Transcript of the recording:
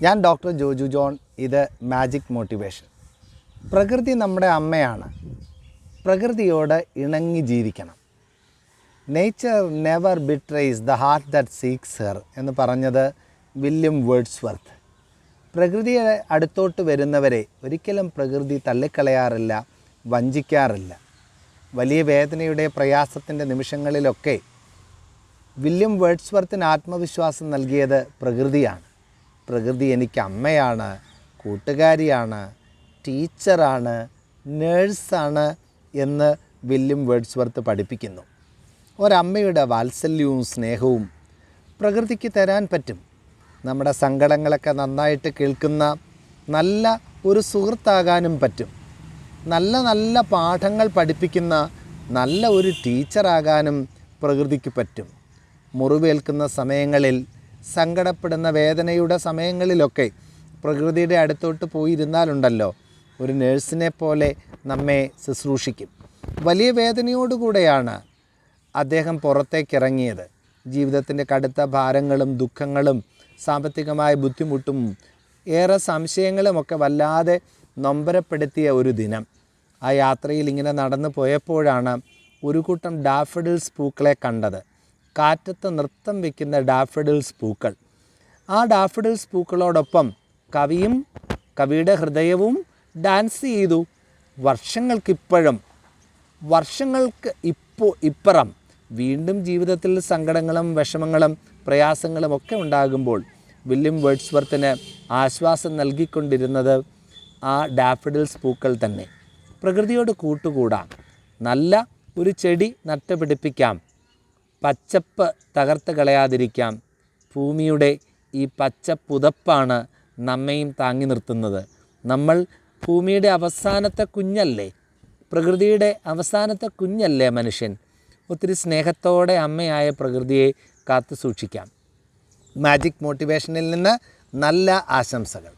ഞാൻ doctor Joju John. ഇത് magic motivation. പ്രകൃതി നമ്മുടെ അമ്മയാണ്. പ്രകൃതിയോട് ഇണങ്ങി ജീവിക്കണം. Nature never betrays the heart that seeks her എന്ന് പറഞ്ഞത് വില്യം വേർഡ്സ്വർത്ത്. പ്രകൃതിയെ അടുത്തോട്ട് വരുന്നവരെ ഒരിക്കലും പ്രകൃതി തള്ളിക്കളയാറില്ല, വഞ്ചിക്കാറില്ല. വലിയ വേദനയുടെ പ്രയാസത്തിൻ്റെ നിമിഷങ്ങളിലൊക്കെ വില്യം വേർഡ്സ്വർത്തിന് ആത്മവിശ്വാസം നൽകിയത് പ്രകൃതിയാണ്. പ്രകൃതി എനിക്ക് അമ്മയാണ്, കൂട്ടുകാരിയാണ്, ടീച്ചറാണ്, നേഴ്സാണ് എന്ന് വില്യം വേർഡ്സ്വർത്ത് പഠിപ്പിക്കുന്നു. ഒരമ്മയുടെ വാത്സല്യവും സ്നേഹവും പ്രകൃതിക്ക് തരാൻ പറ്റും. നമ്മുടെ സങ്കടങ്ങളൊക്കെ നന്നായിട്ട് കേൾക്കുന്ന നല്ല ഒരു സുഹൃത്താകാനും പറ്റും. നല്ല നല്ല പാഠങ്ങൾ പഠിപ്പിക്കുന്ന നല്ല ഒരു ടീച്ചറാകാനും പ്രകൃതിക്ക് പറ്റും. മുറിവേൽക്കുന്ന സമയങ്ങളിൽ, സങ്കടപ്പെടുന്ന വേദനയുടെ സമയങ്ങളിലൊക്കെ പ്രകൃതിയുടെ അടുത്തോട്ട് പോയിരുന്നാലുണ്ടല്ലോ, ഒരു നേഴ്സിനെ പോലെ നമ്മെ ശുശ്രൂഷിക്കും. വലിയ വേദനയോടുകൂടെയാണ് അദ്ദേഹം പുറത്തേക്കിറങ്ങിയത്. ജീവിതത്തിൻ്റെ കടുത്ത ഭാരങ്ങളും ദുഃഖങ്ങളും സാമ്പത്തികമായ ബുദ്ധിമുട്ടും ഏറെ സംശയങ്ങളുമൊക്കെ വല്ലാതെ നൊമ്പരപ്പെടുത്തിയ ഒരു ദിനം. ആ യാത്രയിൽ ഇങ്ങനെ നടന്നു പോയപ്പോഴാണ് ഒരു കൂട്ടം ഡാഫഡിൽസ് പൂക്കളെ കണ്ടത്. കാറ്റത്ത് നൃത്തം വയ്ക്കുന്ന ഡാഫഡിൽസ് പൂക്കൾ. ആ ഡാഫഡിൽസ് പൂക്കളോടൊപ്പം കവിയുടെ ഹൃദയവും ഡാൻസ് ചെയ്തു. വർഷങ്ങൾക്ക് ഇപ്പുറം വീണ്ടും ജീവിതത്തിൽ സങ്കടങ്ങളും വിഷമങ്ങളും പ്രയാസങ്ങളും ഒക്കെ ഉണ്ടാകുമ്പോൾ വില്യം വേർഡ്സ്വർത്തിന് ആശ്വാസം നൽകിക്കൊണ്ടിരുന്നത് ആ ഡാഫഡിൽസ് പൂക്കൾ തന്നെ. പ്രകൃതിയോട് കൂട്ടുകൂടാം, നല്ല ഒരു ചെടി നട്ടുപിടിപ്പിക്കാം, പച്ചപ്പ് തകർത്ത് കളയാതിരിക്കാം. ഭൂമിയുടെ ഈ പച്ച പുതപ്പാണ് നമ്മയും താങ്ങി നിർത്തുന്നത്. നമ്മൾ ഭൂമിയുടെ അവസാനത്തെ കുഞ്ഞല്ലേ, പ്രകൃതിയുടെ അവസാനത്തെ കുഞ്ഞല്ലേ മനുഷ്യൻ. ഒത്തിരി സ്നേഹത്തോടെ അമ്മയായ പ്രകൃതിയെ കാത്തു സൂക്ഷിക്കാം. മാജിക് മോട്ടിവേഷനിൽ നിന്ന് നല്ല ആശംസകൾ.